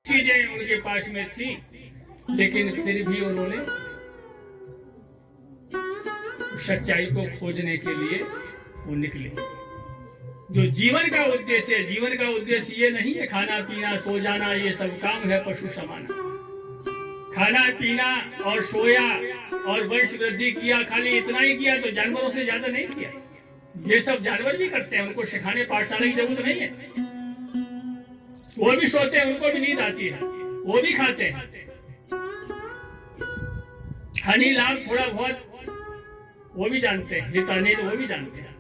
चीजें उनके पास में थी, लेकिन फिर भी उन्होंने सच्चाई को खोजने के लिए वो निकले। जो जीवन का उद्देश्य है, जीवन का उद्देश्य ये नहीं है खाना पीना सो जाना, ये सब काम है पशु समाना। खाना पीना और सोया और वंश वृद्धि किया, खाली इतना ही किया तो जानवरों से ज्यादा नहीं किया। ये सब जानवर भी करते हैं, उनको सिखाने पाठशाला की जरूरत नहीं है। वो भी सोते हैं, उनको भी नींद आती है, वो भी खाते हैं। हानि लाभ थोड़ा बहुत वो भी जानते हैं, हित अनित वो भी जानते हैं।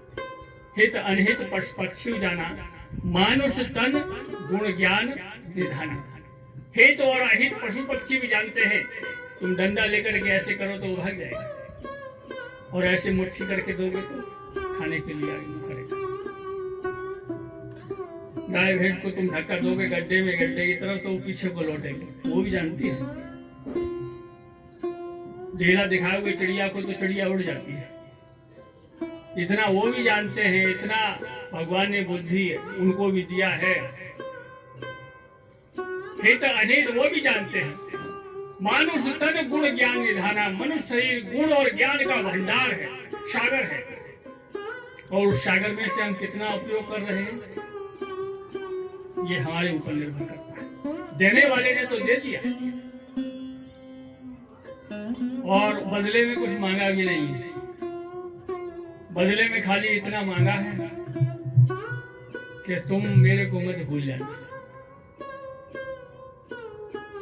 हित अनहित पक्षी जाना, मानुष तन गुण ज्ञान निधाना। हित और अहित पशु पक्षी भी जानते हैं। तुम डंडा लेकर के ऐसे करो तो वो भाग जाएगा, और ऐसे मुट्ठी करके दोगे तो खाने के लिए आगे करेगा। गाय भैंस को तुम धक्का दोगे गड्ढे में, गड्ढे की तरफ, तो वो पीछे को लौटेंगे, वो भी जानती है। ढेला दिखाओगे चिड़िया को तो चिड़िया उड़ जाती है। इतना वो भी जानते हैं, इतना भगवान ने बुद्धि उनको भी दिया है। हित अनित वो भी जानते हैं। मानुष तन गुण ज्ञान निधाना, मनुष्य शरीर गुण और ज्ञान का भंडार है, सागर है। और उस सागर में से हम कितना उपयोग कर रहे हैं, ये हमारे ऊपर निर्भर करता है। देने वाले ने तो दे दिया, और बदले में कुछ मांगा भी नहीं है। बदले में खाली इतना मांगा है कि तुम मेरे को मत भूल जाना।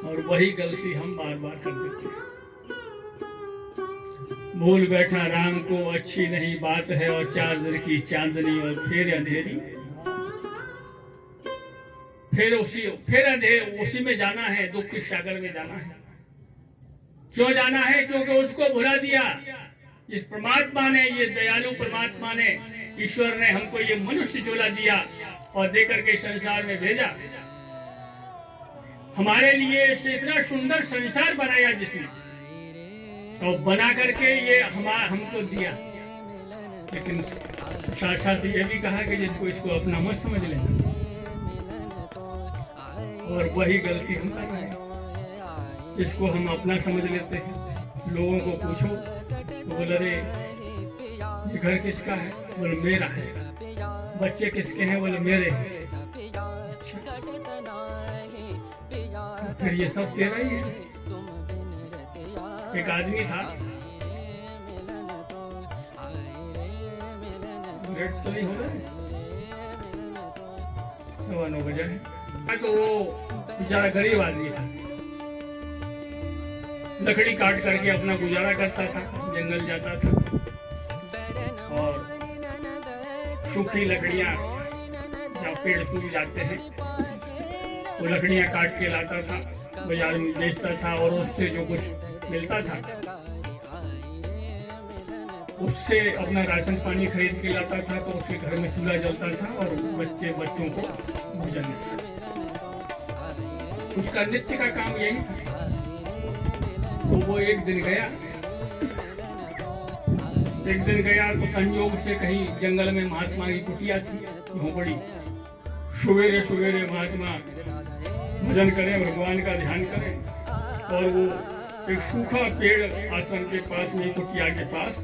और वही गलती हम बार बार कर देते हैं। भूल बैठा राम को अच्छी नहीं बात है, और चादर की चांदनी और फिर अंधेरी। फिर अंधेर उसी में जाना है, दुख के सागर में जाना है। क्यों जाना है? क्योंकि उसको भुला दिया। इस परमात्मा ने, ये दयालु परमात्मा ने, ईश्वर ने हमको ये मनुष्य चोला दिया और देकर के संसार में भेजा। हमारे लिए इसे इतना सुंदर संसार बनाया जिसने, और बना करके ये हमको दिया। लेकिन साथ साथ ये भी कहा कि जिसको इसको अपना मत समझ लेना, और वही गलती हम कर रहे हैं। इसको हम अपना समझ लेते हैं। लोगों को पूछो तो बोले रे ये घर किसका है? बोले मेरा है। बच्चे किसके हैं? बोले मेरे हैं। अच्छा, तो फिर ये सब तेरा ही है। एक आदमी था, रेट तो नहीं हो रहा है, 9:15 बजे है। तो वो बेचारा गरीब आदमी था, लकड़ी काट करके अपना गुजारा करता था। जंगल जाता था और सूखी लकड़ियां, जहाँ पेड़ सूख जाते हैं, वो लकड़ियां काट के लाता था, बाजार में बेचता था, और उससे जो कुछ मिलता था उससे अपना राशन पानी खरीद के लाता था। तो उसके घर में चूल्हा जलता था और बच्चों को भोजन मिलता था। उसका नित्य का काम यही था। तो वो एक दिन गया तो संयोग से कहीं जंगल में महात्मा की कुटिया थी, झोपड़ी। सवेरे सवेरे महात्मा भजन करें, भगवान का ध्यान करें, और वो एक सूखा पेड़ आश्रम के पास में, कुटिया के पास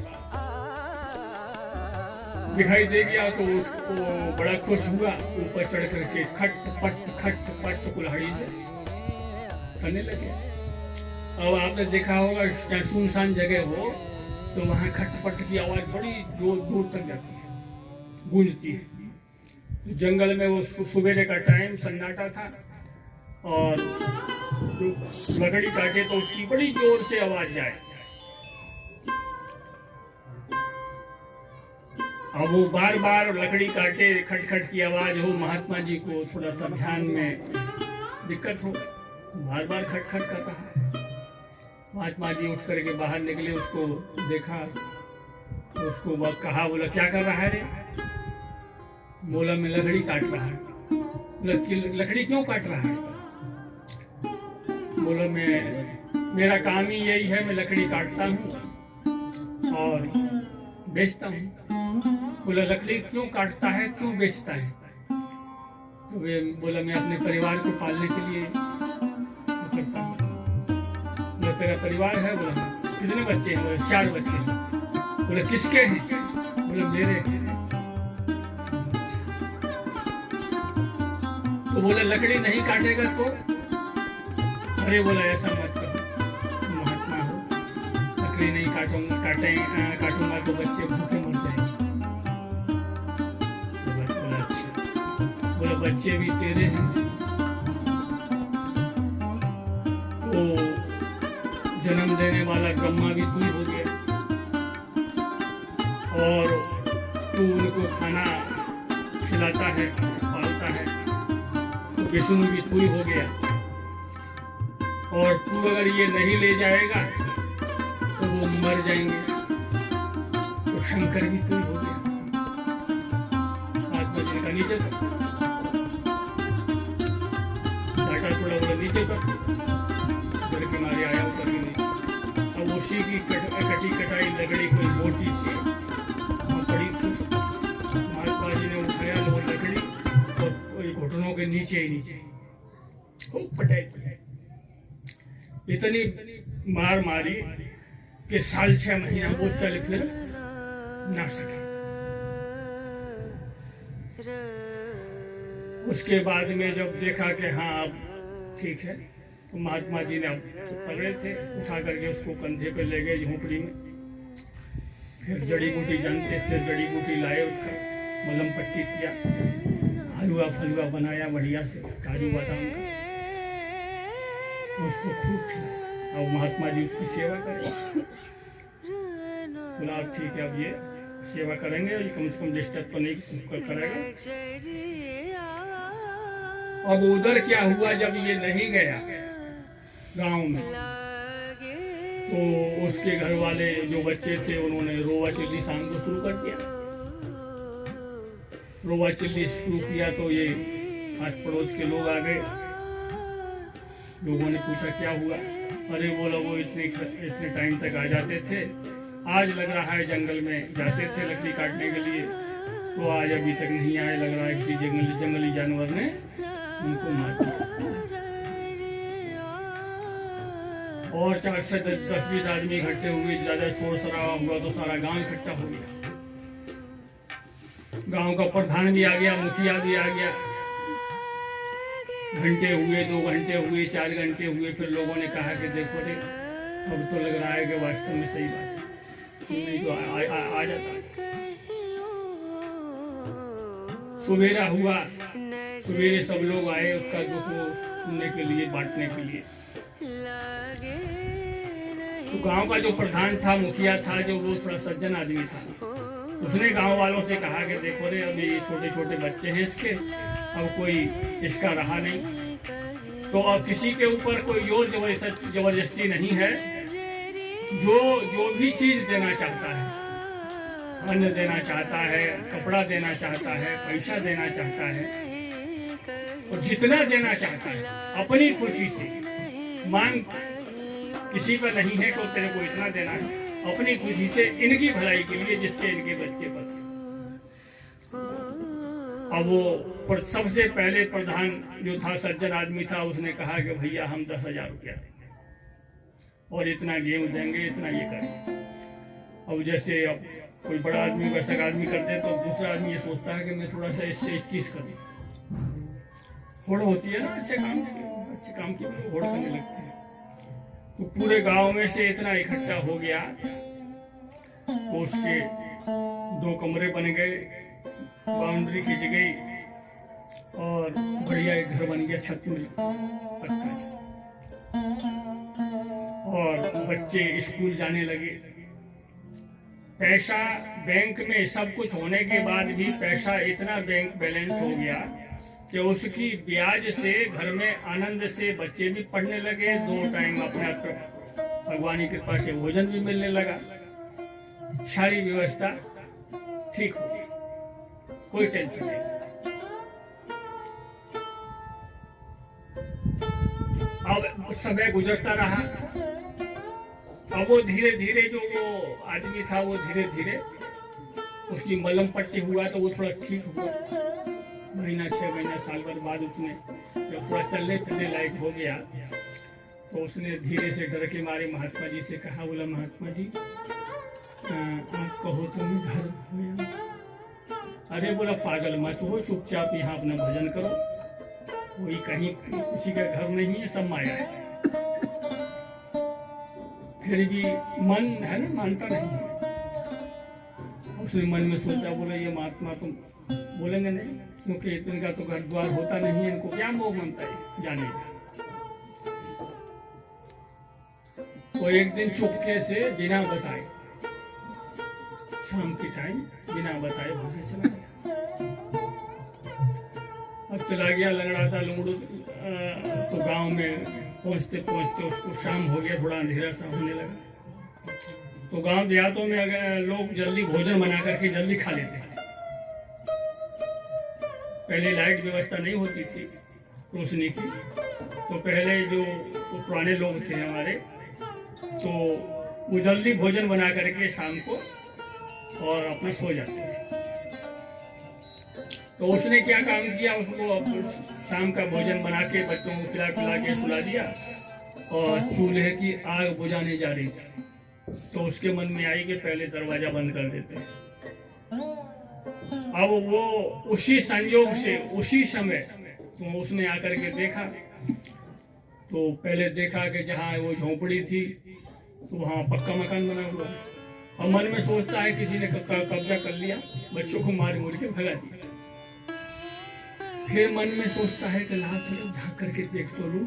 दिखाई दे गया। तो उसको बड़ा खुश हुआ, ऊपर चढ़ करके खट पट कुल्हाड़ी से करने लगे। अब आपने देखा होगा क्या सुनसान जगह हो तो वहाँ खटपट की आवाज बड़ी दूर तक जाती है, गूंजती है। तो जंगल में वो सुबेरे का टाइम सन्नाटा था, और लकड़ी काटे तो उसकी बड़ी जोर से आवाज जाए। अब वो बार बार लकड़ी काटे, खटखट की आवाज हो, महात्मा जी को थोड़ा सा ध्यान में दिक्कत हो, बार बार खटखट कर रहा है। महात्मा जी उठ करके बाहर निकले, उसको देखा, तो उसको कहा, बोला क्या कर रहा है रे? बोला मैं लकड़ी काट रहा है। बोला लकड़ी क्यों काट रहा है? बोला मेरा काम ही यही है, मैं लकड़ी काटता हूँ और बेचता हूँ। बोला लकड़ी क्यों काटता है, क्यों बेचता है? तो वे बोला मैं अपने परिवार को पालने के लिए तेरा परिवार है? बोला हाँ। कितने बच्चे हैं? बोले 4 बच्चे हैं। बोले किसके हैं? बोले मेरे हैं। तो बोले लकड़ी नहीं काटेगा तो? अरे बोला ऐसा मत करो, महात्मा हो, लकड़ी नहीं काटूंगा तो बच्चे भूखे मर जाएंगे। बोला अच्छा। बोला बच्चे भी तेरे हैं तो जन्म देने वाला ब्रह्मा भी तू ही हो गया, और तू उनको खाना खिलाता है, पालता है, तो विष्णु भी तू ही हो गया। और तू अगर ये नहीं ले जाएगा तो वो मर जाएंगे, तो शंकर भी तू ही हो गया। आत्मा जी का नीचे कर, डाटा थोड़ा बड़ा नीचे कर, डर के मारे आया उतर के नीचे। अब उसी की कटी कटाई लकड़ी कोई मोटी सी पड़ी थी, महात्मा जी ने उठाया वो लकड़ी और घुटनों के नीचे ही नीचे खूब पटाई। इतनी मार मारी कि 6.5 महीना वो चल फिर ना सके। उसके बाद में जब देखा कि हाँ अब ठीक है, तो महात्मा जी ने पकड़े थे, उठा करके उसको कंधे पे ले गए झोंपड़ी में। फिर जड़ी बूटी जानते थे, जड़ी बूटी लाए, उसका मलहम पट्टी किया, हलवा फलवा बनाया बढ़िया से काजू बादाम का, उसको खूब खिलाया। और महात्मा जी उसकी सेवा करें। बोला ठीक है, अब ये सेवा करेंगे, ये कम से कम डिस्टर्ब तो नहीं करेगा। अब उधर क्या हुआ, जब ये नहीं गया गांव में, तो उसके घर वाले जो बच्चे थे उन्होंने रोवा चिल्ली शाम को शुरू कर दिया। रोवा चिल्ली शुरू किया तो ये आस पड़ोस के लोग आ गए। लोगों ने पूछा क्या हुआ? अरे बोला वो इतने टाइम तक आ जाते थे, आज लग रहा है जंगल में जाते थे लकड़ी काटने के लिए, तो आज अभी तक नहीं आए, लग रहा है किसी जंगली जानवर ने उनको मार दिया। और 4 से 10-20 आदमी इकट्ठे हुए, ज्यादा शोर शराबा हुआ तो सारा गांव इकट्ठा हो गया। गांव का प्रधान भी आ गया, मुखिया भी आ गया। घंटे हुए, 2 घंटे हुए, 4 घंटे हुए, फिर लोगों ने कहा कि देखो रे, अब तो लग रहा है कि वास्तव में सही बात है, नहीं तो आ जाता। सवेरा हुआ, सवेरे सब लोग आए उसका दुख सुनने के लिए, बांटने के लिए। तो गांव का जो प्रधान था, मुखिया था, जो वो थोड़ा सज्जन आदमी था, उसने गांव वालों से कहा कि देखो रे, अभी छोटे छोटे बच्चे हैं इसके, अब कोई इसका रहा नहीं, तो अब किसी के ऊपर कोई जोर जबरदस्ती नहीं है। जो भी चीज देना चाहता है, अन्न देना चाहता है, कपड़ा देना चाहता है, पैसा देना चाहता है, और जितना देना चाहता है अपनी खुशी से, मांग किसी का नहीं है कि तेरे को इतना देना है, अपनी खुशी से इनकी भलाई के लिए, जिससे इनके बच्चे बचे। अब वो सबसे पहले प्रधान जो था, सज्जन आदमी था, उसने कहा कि भैया हम 10,000 रुपया देंगे और इतना गेहूं देंगे, इतना ये करेंगे। अब जैसे अब कोई बड़ा आदमी वैसा आदमी करते तो दूसरा आदमी ये सोचता है कि मैं थोड़ा सा इससे 21 करूँ। होड़ होती है ना अच्छे काम की होड़ करने लगते हैं। तो पूरे गांव में से इतना इकट्ठा हो गया तो उसके 2 कमरे बन गए, बाउंड्री खींच गई और बढ़िया एक घर बन गया छत में पक्का। और बच्चे स्कूल जाने लगे। पैसा बैंक में सब कुछ होने के बाद भी पैसा इतना बैंक बैलेंस हो गया कि उसकी ब्याज से घर में आनंद से बच्चे भी पढ़ने लगे, 2 टाइम अपना भगवान की कृपा से भोजन भी मिलने लगा, सारी व्यवस्था ठीक हो गई, कोई टेंशन नहीं। अब समय गुजरता रहा। अब वो धीरे धीरे जो वो आदमी था वो धीरे धीरे उसकी मलहम पट्टी हुआ तो वो थोड़ा ठीक हुआ। महीना 6 महीना साल भर बाद उसने जब थोड़ा चलने फिरने लायक हो गया तो उसने धीरे से डर के मारे महात्मा जी से कहा, बोला महात्मा जी आप कहो तो मैं घर में आऊं। अरे बोला पागल मत हो, चुपचाप यहाँ अपना भजन करो, कोई कहीं किसी का घर नहीं है, सब माया है। फिर भी मन है ना, मानता नहीं है। उसने मन में सोचा, बोला ये महात्मा तुम बोलेंगे नहीं, क्योंकि इनका तो घर द्वार होता नहीं है, इनको क्या मोह मानता है जाने का। वो एक दिन चुपके से बिना बताए, शाम के टाइम बिना बताए वहां से चला गया। अब चला गया, लंगड़ाता लंगड़ू तो गांव में पहुंचते पहुंचते उसको शाम हो गया, थोड़ा अंधेरा सा होने लगा। तो गांव देहातों में अगर लोग जल्दी भोजन बना करके जल्दी खा लेते हैं। पहले लाइट व्यवस्था नहीं होती थी रोशनी की, तो पहले जो पुराने लोग थे हमारे, तो वो जल्दी भोजन बना करके शाम को और अपना सो जाते थे। तो उसने क्या काम किया, उसको शाम का भोजन बना के बच्चों को खिला पिला के सुला दिया और चूल्हे की आग बुझाने जा रही थी। तो उसके मन में आई कि पहले दरवाजा बंद कर देते हैं। अब वो उसी संयोग से उसी समय तो उसने आकर के देखा, तो पहले देखा कि जहाँ वो झोंपड़ी थी तो वहाँ पक्का मकान बना हुआ है। और मन में सोचता है किसी ने कब्जा कर लिया, बच्चों को मार मुड़ के भगा दिया। फिर मन में सोचता है कि ला चलो झाँक करके देख तो लूं,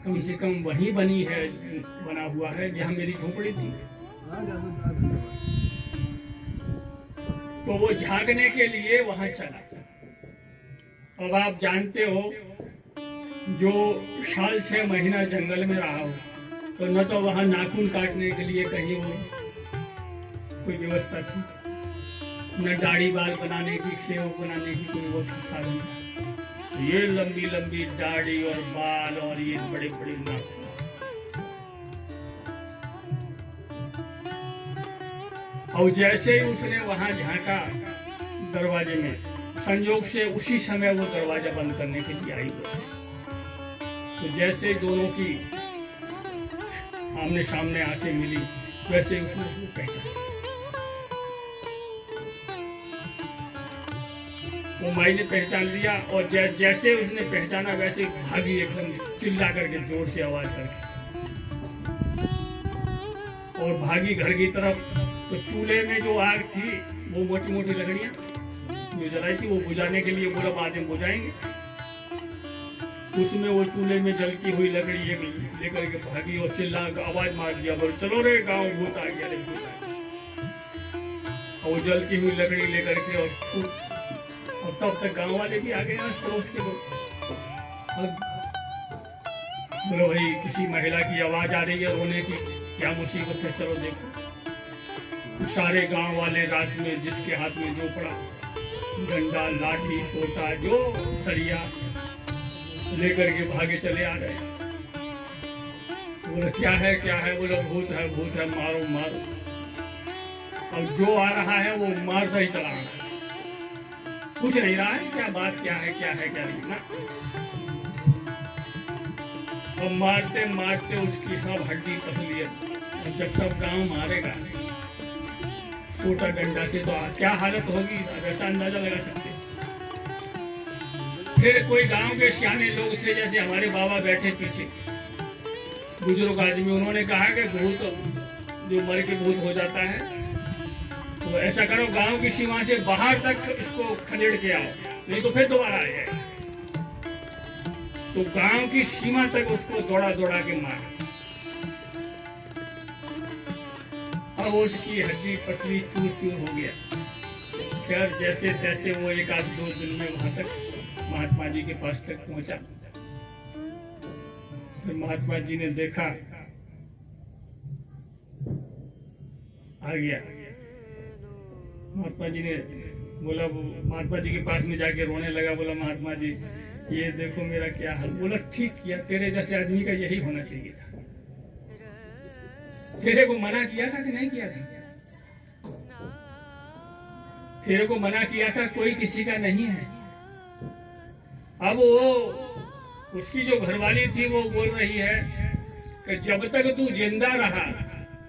कम से कम वही बनी है, बना हुआ है जहाँ मेरी झोपड़ी थी। तो वो झांकने के लिए वहां चला। अब आप जानते हो, जो साल 6 महीना जंगल में रहा हो, तो न तो वहां नाखून काटने के लिए कहीं वो कोई व्यवस्था थी, न दाढ़ी बाल बनाने की, शेव बनाने की कोई वो साधन था। ये लंबी लंबी दाढ़ी और बाल और ये बड़े बड़े नाखून। और जैसे ही उसने वहां झांका दरवाजे में, संयोग से उसी समय वो दरवाजा बंद करने के लिए आई हुई। तो जैसे दोनों की आमने सामने आंखें मिली, वैसे उसने उसको पहचाना। वो माई ने पहचान लिया और जैसे उसने पहचाना वैसे भागी, एकदम चिल्ला करके जोर से आवाज करके, और भागी घर की तरफ। तो चूल्हे में जो आग थी वो मोटी मोटी लकड़ियां जो जलाई थी वो बुझाने के लिए बोला बाद में बुझाएंगे। उसमें वो चूल्हे में जलती हुई लकड़ी लेकर के भागी और चिल्ला आवाज मार दिया, बोल चलो रे गांव भूत आ गया, रे भूत आ गया। और वो जलती हुई लकड़ी लेकर के और तब तक गांव वाले भी आ गए पड़ोस के लोग। बोलो भाई किसी महिला की आवाज आ रही है रोने की, क्या मुसीबत है, चलो देखो। सारे गांव वाले रात में जिसके हाथ में जो पड़ा, डंडा लाठी सोटा जो सरिया लेकर के भागे चले आ रहे। बोले क्या है क्या है, बोले भूत है भूत है, मारो मारो। अब जो आ रहा है वो मारता ही चला रहा है, कुछ नहीं रहा है क्या बात क्या है क्या नहीं ना। अब मारते मारते उसकी सब हड्डी पसली है। जब सब गांव मारेगा छोटा डंडा से तो क्या हालत होगी, वैसा अंदाजा लगा सकते। फिर कोई गांव के सियाने लोग थे, जैसे हमारे बाबा बैठे पीछे, बुजुर्ग आदमी, उन्होंने कहा कि भूत जो मर के भूत हो जाता है, तो ऐसा करो गांव की सीमा से बाहर तक इसको खदेड़ के आओ, नहीं तो फिर दोबारा आ जाएगा। तो गांव की सीमा तक उसको दौड़ा दौड़ा के मारा। अब उसकी हड्डी पसली चूर चूर हो गया। खैर जैसे तैसे वो 1-2 दिन में वहां तक महात्मा जी के पास तक पहुंचा। फिर महात्मा जी ने देखा, आ गया। महात्मा जी ने बोला, महात्मा जी के पास में जाके रोने लगा, बोला महात्मा जी ये देखो मेरा क्या हाल। बोला ठीक किया, तेरे जैसे आदमी का यही होना चाहिए था। तेरे को मना किया था कि नहीं किया था? तेरे को मना किया था, कोई किसी का नहीं है। अब वो उसकी जो घरवाली थी वो बोल रही है कि जब तक तू जिंदा रहा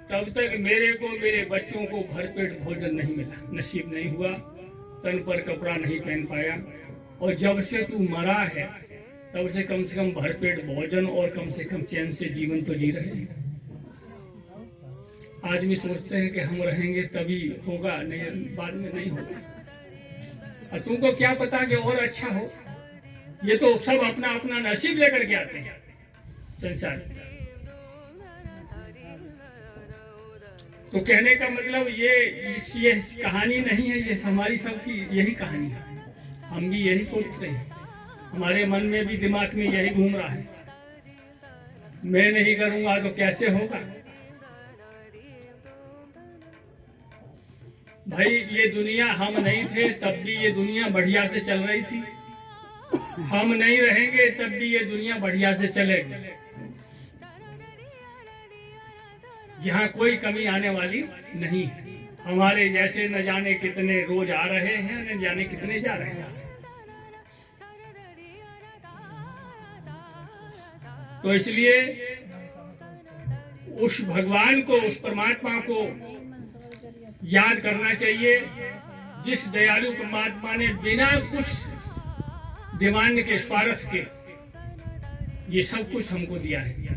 तब तक मेरे को मेरे बच्चों को भरपेट भोजन नहीं मिला, नसीब नहीं हुआ, तन पर कपड़ा नहीं पहन पाया। और जब से तू मरा है तब से कम भरपेट भोजन और कम से कम चैन से जीवन तो जी रहे हैं। आदमी सोचते हैं कि हम रहेंगे तभी होगा, नहीं बाद में नहीं होगा। और तुमको क्या पता कि और अच्छा हो? ये तो सब अपना अपना नसीब लेकर के आते हैं संसार। तो कहने का मतलब ये कहानी नहीं है, ये हमारी सबकी यही कहानी है। हम भी यही सोचते हैं, हमारे मन में भी दिमाग में यही घूम रहा है, मैं नहीं करूंगा तो कैसे होगा। भाई ये दुनिया हम नहीं थे तब भी ये दुनिया बढ़िया से चल रही थी, हम नहीं रहेंगे तब भी ये दुनिया बढ़िया से चलेगी। यहाँ कोई कमी आने वाली नहीं है। हमारे जैसे न जाने कितने रोज आ रहे हैं, न जाने कितने जा रहे हैं। तो इसलिए उस भगवान को, उस परमात्मा को याद करना चाहिए, जिस दयालु परमात्मा ने बिना कुछ डिमांड के, स्वार्थ के ये सब कुछ हमको दिया है।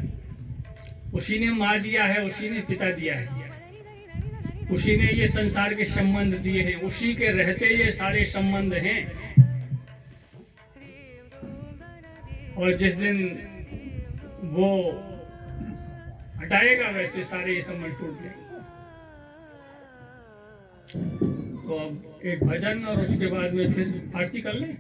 उसी ने माँ दिया है, उसी ने पिता दिया है, उसी ने ये संसार के संबंध दिए हैं, उसी के रहते ये सारे संबंध हैं। और जिस दिन वो हटाएगा वैसे सारे ये संबंध टूट गए। तो अब एक भजन और उसके बाद में फिर आरती कर लें।